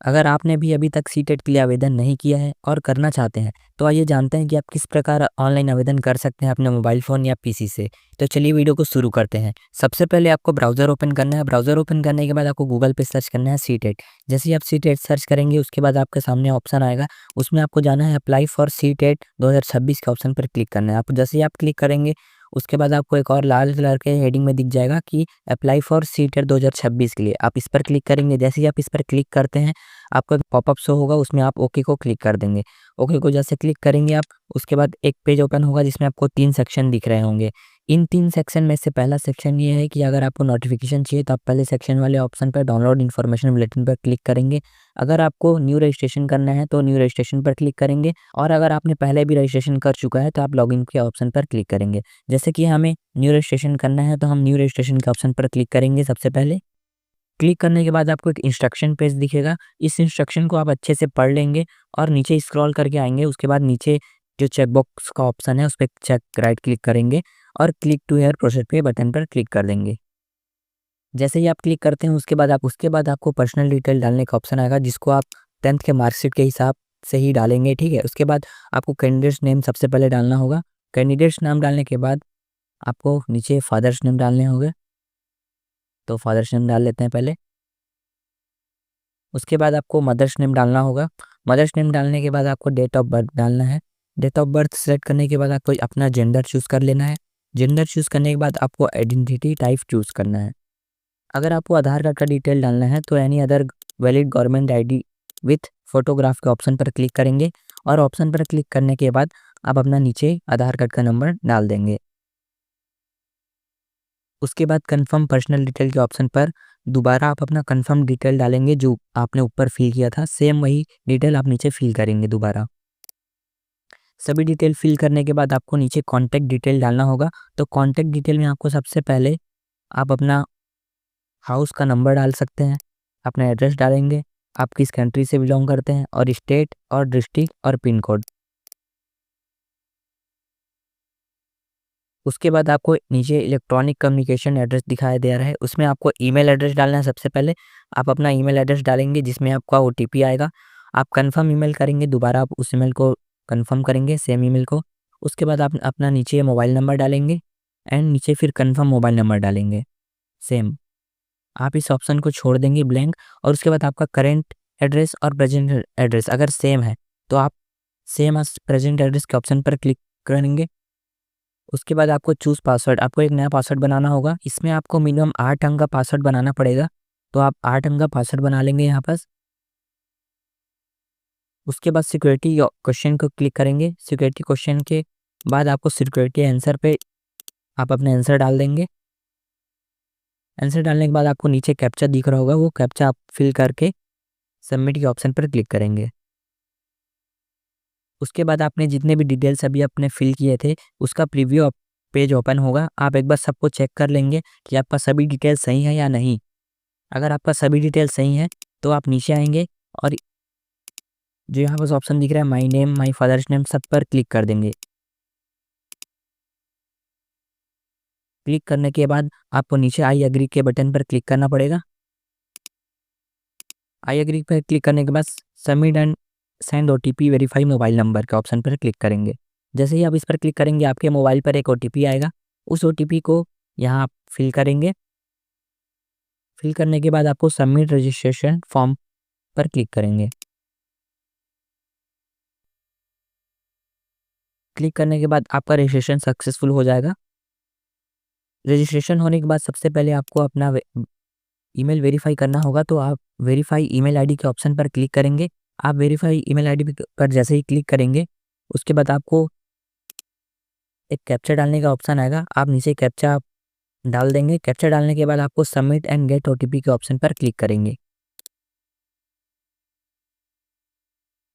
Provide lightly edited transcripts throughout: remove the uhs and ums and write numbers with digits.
अगर आपने भी अभी तक सीटेट के लिए आवेदन नहीं किया है और करना चाहते हैं, तो आइए जानते हैं कि आप किस प्रकार ऑनलाइन आवेदन कर सकते हैं अपने मोबाइल फ़ोन या पीसी से। तो चलिए वीडियो को शुरू करते हैं। सबसे पहले आपको ब्राउज़र ओपन करना है। ब्राउज़र ओपन करने के बाद आपको गूगल पे सर्च करना है सीटेट। जैसे ही आप सीटेट सर्च करेंगे उसके बाद आपके सामने ऑप्शन आएगा, उसमें आपको जाना है अप्लाई फॉर सीटेट 2026 के ऑप्शन पर क्लिक करना है। आप जैसे ही आप क्लिक करेंगे उसके बाद आपको एक और लाल कलर के हेडिंग में दिख जाएगा कि अप्लाई फॉर सीटेट 2026 के लिए। आप इस पर क्लिक करेंगे। जैसे ही आप इस पर क्लिक करते हैं आपको एक पॉपअप शो होगा, उसमें आप ओके को क्लिक कर देंगे। ओके को जैसे क्लिक करेंगे आप, उसके बाद एक पेज ओपन होगा जिसमें आपको 3 सेक्शन दिख रहे होंगे। इन 3 सेक्शन में से पहला सेक्शन ये है कि अगर आपको नोटिफ़िकेशन चाहिए तो आप पहले सेक्शन वाले ऑप्शन पर डाउनलोड इन्फॉर्मेशन बुलेटिन पर क्लिक करेंगे। अगर आपको न्यू रजिस्ट्रेशन करना है तो न्यू रजिस्ट्रेशन पर क्लिक करेंगे, और अगर आपने पहले भी रजिस्ट्रेशन कर चुका है तो आप लॉगिन के ऑप्शन पर क्लिक करेंगे। जैसे कि हमें न्यू रजिस्ट्रेशन करना है तो हम न्यू रजिस्ट्रेशन के ऑप्शन पर क्लिक करेंगे सबसे पहले। क्लिक करने के बाद आपको एक इंस्ट्रक्शन पेज दिखेगा। इस इंस्ट्रक्शन को आप अच्छे से पढ़ लेंगे और नीचे स्क्रॉल करके आएँगे। उसके बाद नीचे जो चेक बॉक्स का ऑप्शन है उस पे चेक राइट क्लिक करेंगे और क्लिक टू हियर प्रोसेस पे बटन पर क्लिक कर देंगे। जैसे ही आप क्लिक करते हैं उसके बाद आपको पर्सनल डिटेल डालने का ऑप्शन आएगा, जिसको आप 10th के मार्कशीट के हिसाब से ही डालेंगे, ठीक है? उसके बाद आपको कैंडिडेट्स नेम सबसे पहले डालना होगा। कैंडिडेट्स नाम डालने के बाद आपको नीचे फादर्स नेम डालने होंगे, तो फादर्स नेम डाल लेते हैं पहले। उसके बाद आपको मदर्स नेम डालना होगा। मदर्स नेम डालने के बाद आपको डेट ऑफ बर्थ डालना है। डेट ऑफ बर्थ सेलेक्ट करने के बाद आपको अपना जेंडर चूज़ कर लेना है। जेंडर चूज़ करने के बाद आपको आइडेंटिटी टाइप चूज़ करना है। अगर आपको आधार कार्ड का डिटेल डालना है तो any other valid government ID with photograph के ऑप्शन पर क्लिक करेंगे, और ऑप्शन पर क्लिक करने के बाद आप अपना नीचे आधार कार्ड का नंबर डाल देंगे। उसके बाद कन्फर्म पर्सनल डिटेल के ऑप्शन पर दोबारा आप अपना कन्फर्म डिटेल डालेंगे, जो आपने ऊपर फिल किया था, सेम वही डिटेल आप नीचे फिल करेंगे दोबारा। सभी डिटेल फिल करने के बाद आपको नीचे कॉन्टैक्ट डिटेल डालना होगा। तो कॉन्टैक्ट डिटेल में आपको सबसे पहले आप अपना हाउस का नंबर डाल सकते हैं, अपना एड्रेस डालेंगे, आप किस कंट्री से बिलोंग करते हैं, और स्टेट और डिस्ट्रिक्ट और पिन कोड। उसके बाद आपको नीचे इलेक्ट्रॉनिक कम्युनिकेशन एड्रेस दिखाई दे रहा है, उसमें आपको ईमेल एड्रेस डालना है। सबसे पहले आप अपना ईमेल एड्रेस डालेंगे जिसमें आपका ओटीपी आएगा। आप कन्फर्म ईमेल करेंगे, दोबारा आप उस ईमेल को कन्फर्म करेंगे, सेम ईमेल को। उसके बाद आप अपना नीचे मोबाइल नंबर डालेंगे एंड नीचे फिर कन्फर्म मोबाइल नंबर डालेंगे, सेम। आप इस ऑप्शन को छोड़ देंगे ब्लैंक, और उसके बाद आपका करेंट एड्रेस और प्रेजेंट एड्रेस अगर सेम है तो आप सेम एज़ प्रेजेंट एड्रेस के ऑप्शन पर क्लिक करेंगे। उसके बाद आपको चूज़ पासवर्ड, आपको एक नया पासवर्ड बनाना होगा। इसमें आपको मिनिमम 8 अंक का पासवर्ड बनाना पड़ेगा, तो आप 8 अंक का पासवर्ड बना लेंगे यहाँ पास। उसके बाद सिक्योरिटी क्वेश्चन को क्लिक करेंगे। सिक्योरिटी क्वेश्चन के बाद आपको सिक्योरिटी आंसर पे आप अपने आंसर डाल देंगे। आंसर डालने के बाद आपको नीचे कैप्चा दिख रहा होगा, वो कैप्चा आप फिल करके सबमिट के ऑप्शन पर क्लिक करेंगे। उसके बाद आपने जितने भी डिटेल्स अभी आपने फिल किए थे उसका प्रीव्यू पेज ओपन होगा। आप एक बार सबको चेक कर लेंगे कि आपका सभी डिटेल सही है या नहीं। अगर आपका सभी डिटेल सही है तो आप नीचे आएंगे और जो यहाँ पास ऑप्शन दिख रहा है my name, my father's name, सब पर क्लिक कर देंगे। क्लिक करने के बाद आपको नीचे आई एग्री के बटन पर क्लिक करना पड़ेगा। आई एग्री पर क्लिक करने के बाद submit and send OTP verify mobile number के ऑप्शन पर क्लिक करेंगे। जैसे ही आप इस पर क्लिक करेंगे आपके मोबाइल पर एक ओटीपी आएगा, उस ओटीपी को यहाँ आप फिल करेंगे। फिल करने के बाद आपको सबमिट रजिस्ट्रेशन फॉर्म पर क्लिक करेंगे। क्लिक करने के बाद आपका रजिस्ट्रेशन सक्सेसफुल हो जाएगा। रजिस्ट्रेशन होने के बाद सबसे पहले आपको अपना ईमेल वेरीफाई करना होगा, तो आप वेरीफाई ईमेल आईडी के ऑप्शन पर क्लिक करेंगे। आप वेरीफाई ईमेल आईडी पर जैसे ही क्लिक करेंगे उसके बाद आपको एक कैप्चा डालने का ऑप्शन आएगा, आप नीचे कैप्चा डाल देंगे। कैप्चा डालने के बाद आपको सबमिट एंड गेट ओटीपी के ऑप्शन पर क्लिक करेंगे।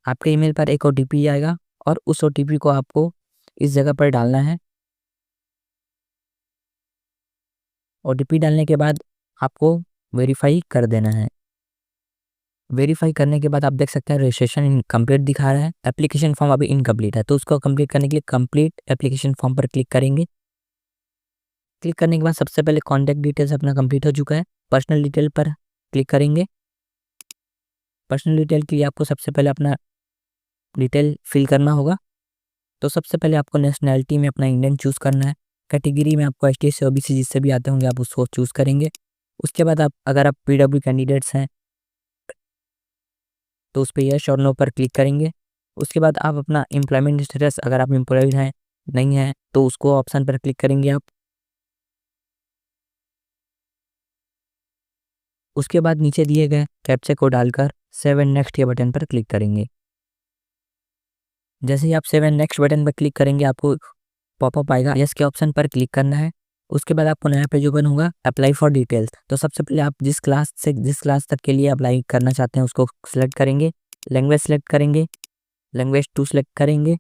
आपके ईमेल पर एक ओटीपी आएगा और उस ओटीपी को आपको इस जगह पर डालना है। ओटीपी डालने के बाद आपको वेरीफाई कर देना है। वेरीफाई करने के बाद आप देख सकते हैं रजिस्ट्रेशन इनकम्प्लीट दिखा रहा है, एप्लीकेशन फॉर्म अभी इनकम्प्लीट है, तो उसको कंप्लीट करने के लिए कंप्लीट एप्लीकेशन फॉर्म पर क्लिक करेंगे। क्लिक करने के बाद सबसे पहले कॉन्टैक्ट डिटेल्स अपना कंप्लीट हो चुका है, पर्सनल डिटेल पर क्लिक करेंगे। पर्सनल डिटेल के लिए आपको सबसे पहले अपना डिटेल फिल करना होगा। तो सबसे पहले आपको नेशनैलिटी में अपना इंडियन चूज़ करना है। कैटेगरी में आपको एसटी, एससी, ओबीसी जिससे भी आते होंगे आप उसको चूज़ करेंगे। उसके बाद अगर आप पीडब्ल्यू कैंडिडेट्स हैं तो उस पे यस और नो पर क्लिक करेंगे। उसके बाद आप अपना एम्प्लॉयमेंट स्टेटस, अगर आप एम्प्लॉयड हैं, नहीं हैं, तो उसको ऑप्शन पर क्लिक करेंगे आप। उसके बाद नीचे दिए गए कैप्चा को डालकर सेव एंड नेक्स्ट के बटन पर क्लिक करेंगे। जैसे ही आप सेव एंड नेक्स्ट बटन पर क्लिक करेंगे आपको पॉपअप आएगा, यस के ऑप्शन पर क्लिक करना है। उसके बाद आपको नया पेज ओपन होगा, अप्लाई फॉर डिटेल्स। तो सबसे पहले आप जिस क्लास से जिस क्लास तक के लिए अप्लाई करना चाहते हैं उसको सिलेक्ट करेंगे, लैंग्वेज सेलेक्ट करेंगे, लैंग्वेज 2 सेलेक्ट करेंगे।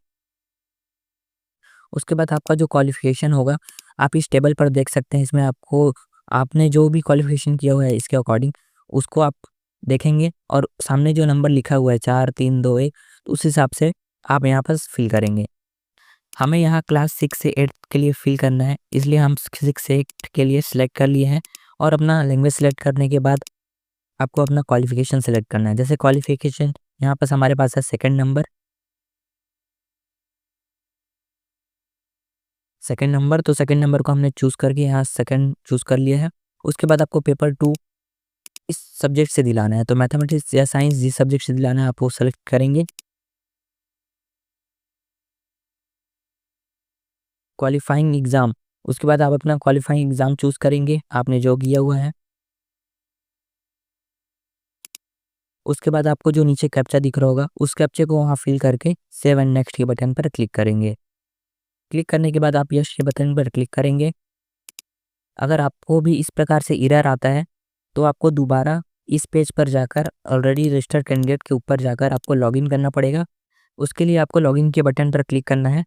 उसके बाद आपका जो क्वालिफिकेशन होगा आप इस टेबल पर देख सकते हैं। इसमें आपको आपने जो भी क्वालिफिकेशन किया हुआ है इसके अकॉर्डिंग उसको आप देखेंगे और सामने जो नंबर लिखा हुआ है 4 3 2 1 उस हिसाब से आप यहाँ पर फिल करेंगे। हमें यहाँ क्लास 6 से 8 के लिए फिल करना है, इसलिए हम 6 से 8 के लिए सिलेक्ट कर लिए हैं। और अपना लैंग्वेज सेलेक्ट करने के बाद आपको अपना क्वालिफिकेशन सेलेक्ट करना है। जैसे क्वालिफिकेशन यहाँ पर हमारे पास है सेकंड नंबर, तो सेकंड नंबर को हमने चूज़ करके यहाँ सेकंड चूज़ कर लिया है। उसके बाद आपको पेपर 2 इस सब्जेक्ट से दिलाना है, तो मैथमेटिक्स या साइंस जिस सब्जेक्ट से दिलाना है आप वो सेलेक्ट करेंगे। क्वालिफाइंग एग्ज़ाम, उसके बाद आप अपना क्वालिफाइंग एग्ज़ाम चूज़ करेंगे, आपने जो किया हुआ है। उसके बाद आपको जो नीचे कैप्चा दिख रहा होगा उस कैप्चे को वहाँ फिल करके सेव एंड नेक्स्ट के बटन पर क्लिक करेंगे। क्लिक करने के बाद आप यस के बटन पर क्लिक करेंगे। अगर आपको भी इस प्रकार से एरर आता है तो आपको दोबारा इस पेज पर जाकर ऑलरेडी रजिस्टर्ड कैंडिडेट के ऊपर जाकर आपको लॉगिन करना पड़ेगा। उसके लिए आपको लॉगिन के बटन पर क्लिक करना है।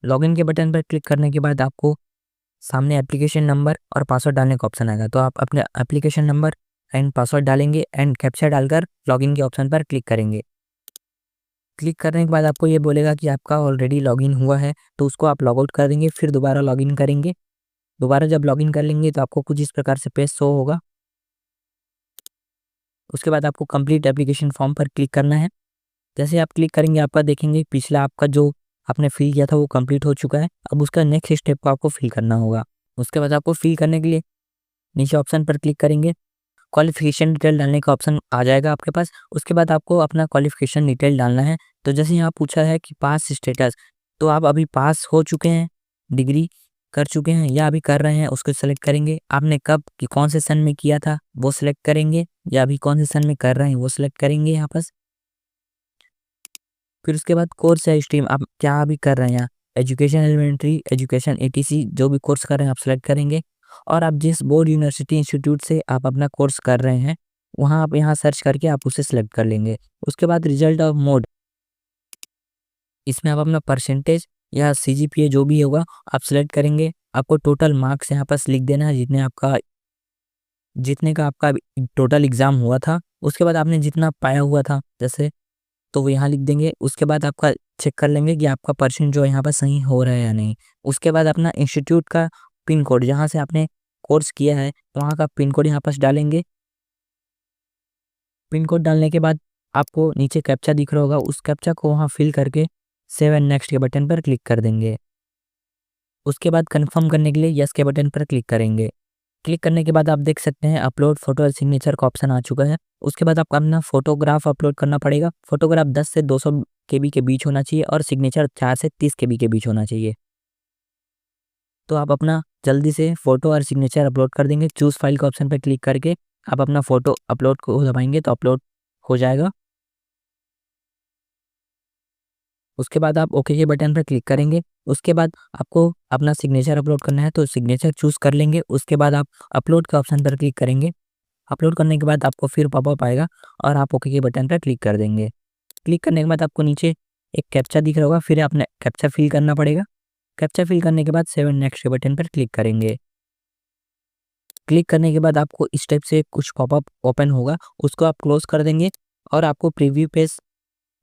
लॉगिन के बटन पर क्लिक करने के बाद आपको सामने एप्लीकेशन नंबर और पासवर्ड डालने का ऑप्शन आएगा, तो आप अपने एप्लीकेशन नंबर एंड पासवर्ड डालेंगे एंड कैप्चा डालकर लॉगिन के ऑप्शन पर क्लिक करेंगे। क्लिक करने के बाद आपको ये बोलेगा कि आपका ऑलरेडी लॉगिन हुआ है, तो उसको आप लॉग आउट कर देंगे, फिर दोबारा लॉगिन करेंगे। दोबारा जब लॉगिन कर लेंगे तो आपको कुछ इस प्रकार से पेज शो होगा। उसके बाद आपको कंप्लीट एप्लीकेशन फॉर्म पर क्लिक करना है। जैसे आप क्लिक करेंगे आपका देखेंगे पिछला आपका जो आपने फिल किया था वो कंप्लीट हो चुका है। अब उसका नेक्स्ट स्टेप को आपको फिल करना होगा। उसके बाद आपको फिल करने के लिए नीचे ऑप्शन पर क्लिक करेंगे, क्वालिफिकेशन डिटेल डालने का ऑप्शन आ जाएगा आपके पास। उसके बाद आपको अपना क्वालिफिकेशन डिटेल डालना है। तो जैसे यहाँ पूछा है कि पास स्टेटस, तो आप अभी पास हो चुके हैं, डिग्री कर चुके हैं या अभी कर रहे हैं उसको सेलेक्ट करेंगे। आपने कब कि कौन से सन में किया था वो सिलेक्ट करेंगे या अभी कौन से सन में कर रहे हैं वो सिलेक्ट करेंगे यहाँ पर। फिर उसके बाद कोर्स या स्ट्रीम आप क्या अभी कर रहे हैं, एजुकेशन एलिमेंट्री, एजुकेशन एटीसी जो भी कोर्स कर रहे हैं आप सेलेक्ट करेंगे। और आप जिस बोर्ड, यूनिवर्सिटी, इंस्टीट्यूट से आप अपना कोर्स कर रहे हैं वहाँ आप यहाँ सर्च करके आप उसे सेलेक्ट कर लेंगे। उसके बाद रिजल्ट ऑफ मोड, इसमें आप अपना परसेंटेज या सीजीपीए जो भी होगा आप सेलेक्ट करेंगे। आपको टोटल मार्क्स यहाँ पर लिख देना है जितने का आपका टोटल एग्ज़ाम हुआ था। उसके बाद आपने जितना पाया हुआ था जैसे, तो वो यहाँ लिख देंगे। उसके बाद आपका चेक कर लेंगे कि आपका परसेंट जो है यहाँ पर सही हो रहा है या नहीं। उसके बाद अपना इंस्टीट्यूट का पिन कोड, जहाँ से आपने कोर्स किया है तो वहाँ का पिन कोड यहाँ पर डालेंगे। पिन कोड डालने के बाद आपको नीचे कैप्चा दिख रहा होगा, उस कैप्चा को वहाँ फिल करके सेव एंड नेक्स्ट के बटन पर क्लिक कर देंगे। उसके बाद कन्फर्म करने के लिए यस के बटन पर क्लिक करेंगे। क्लिक करने के बाद आप देख सकते हैं अपलोड फोटो और सिग्नेचर का ऑप्शन आ चुका है। उसके बाद आपको अपना फोटोग्राफ अपलोड करना पड़ेगा। फोटोग्राफ 10 से 200 केबी के बीच होना चाहिए और सिग्नेचर 4 से 30 केबी के बीच होना चाहिए। तो आप अपना जल्दी से फोटो और सिग्नेचर अपलोड कर देंगे। चूज़ फाइल के ऑप्शन पर क्लिक करके आप अपना फोटो अपलोड को दबाएंगे तो अपलोड हो जाएगा। उसके बाद आप ओके के बटन पर क्लिक करेंगे। उसके बाद आपको अपना सिग्नेचर अपलोड करना है तो सिग्नेचर चूज़ कर लेंगे। उसके बाद आप अपलोड के ऑप्शन पर क्लिक करेंगे। अपलोड करने के बाद आपको फिर पॉपअप आएगा और आप ओके के बटन पर क्लिक कर देंगे। क्लिक करने के बाद आपको नीचे एक कैप्चा दिख रहा होगा, फिर आपने कैप्चा फिल करना पड़ेगा। कैप्चा फिल करने के बाद सेव एंड नेक्स्ट के बटन पर क्लिक करेंगे। क्लिक करने के बाद आपको इस टाइप से कुछ पॉपअप ओपन होगा, उसको आप क्लोज कर देंगे और आपको प्रीव्यू पेज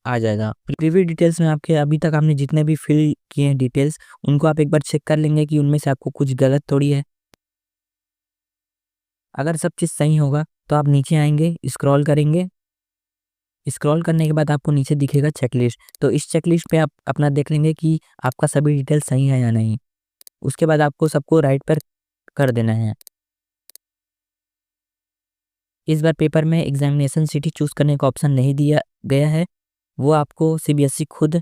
आ जाएगा। प्रीव्यू डिटेल्स में आपके अभी तक आपने जितने भी फिल किए हैं डिटेल्स उनको आप एक बार चेक कर लेंगे कि उनमें से आपको कुछ गलत थोड़ी है। अगर सब चीज़ सही होगा तो आप नीचे आएंगे, स्क्रॉल करेंगे। स्क्रॉल करने के बाद आपको नीचे दिखेगा चेकलिस्ट, तो इस चेकलिस्ट पे आप अपना देख लेंगे कि आपका सभी डिटेल सही है या नहीं। उसके बाद आपको सबको राइट पर कर देना है। इस बार पेपर में एग्जामिनेशन सिटी चूज़ करने का ऑप्शन नहीं दिया गया है, वो आपको सीबीएसई खुद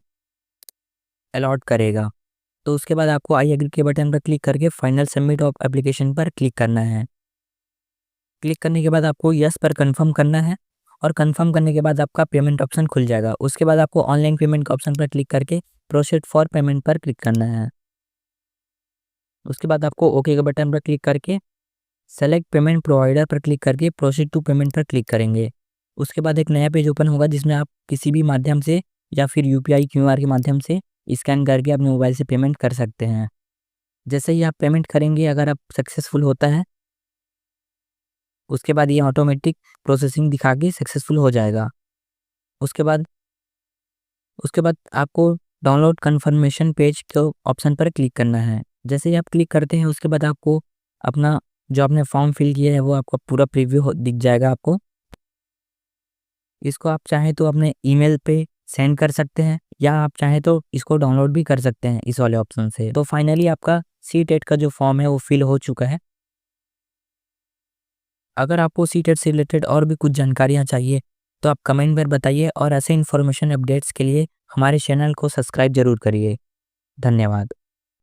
अलॉट करेगा। तो उसके बाद आपको आई एग्री के बटन पर क्लिक करके फाइनल सबमिट ऑफ एप्लीकेशन पर क्लिक करना है। क्लिक करने के बाद आपको यस पर कंफर्म करना है और कंफर्म करने के बाद आपका पेमेंट ऑप्शन खुल जाएगा। उसके बाद आपको ऑनलाइन पेमेंट का ऑप्शन पर क्लिक करके प्रोसीड फॉर पेमेंट पर क्लिक करना है। उसके बाद आपको ओके के बटन पर क्लिक करके सेलेक्ट पेमेंट प्रोवाइडर पर क्लिक करके प्रोसीड टू पेमेंट पर क्लिक करेंगे। उसके बाद एक नया पेज ओपन होगा जिसमें आप किसी भी माध्यम से या फिर यूपीआई क्यूआर के माध्यम से स्कैन करके अपने मोबाइल से पेमेंट कर सकते हैं। जैसे ही आप पेमेंट करेंगे, अगर आप सक्सेसफुल होता है, उसके बाद ये ऑटोमेटिक प्रोसेसिंग दिखा के सक्सेसफुल हो जाएगा। उसके बाद आपको डाउनलोड कन्फर्मेशन पेज के ऑप्शन पर क्लिक करना है। जैसे ही आप क्लिक करते हैं, उसके बाद आपको अपना जो आपने फॉर्म फिल किया है वो आपका पूरा प्रीव्यू दिख जाएगा आपको। इसको आप चाहें तो अपने ईमेल पे सेंड कर सकते हैं या आप चाहें तो इसको डाउनलोड भी कर सकते हैं इस वाले ऑप्शन से। तो फाइनली आपका सीटेट का जो फॉर्म है वो फिल हो चुका है। अगर आपको सीटेट से रिलेटेड और भी कुछ जानकारियाँ चाहिए तो आप कमेंट में बताइए और ऐसे इन्फॉर्मेशन अपडेट्स के लिए हमारे चैनल को सब्सक्राइब जरूर करिए। धन्यवाद।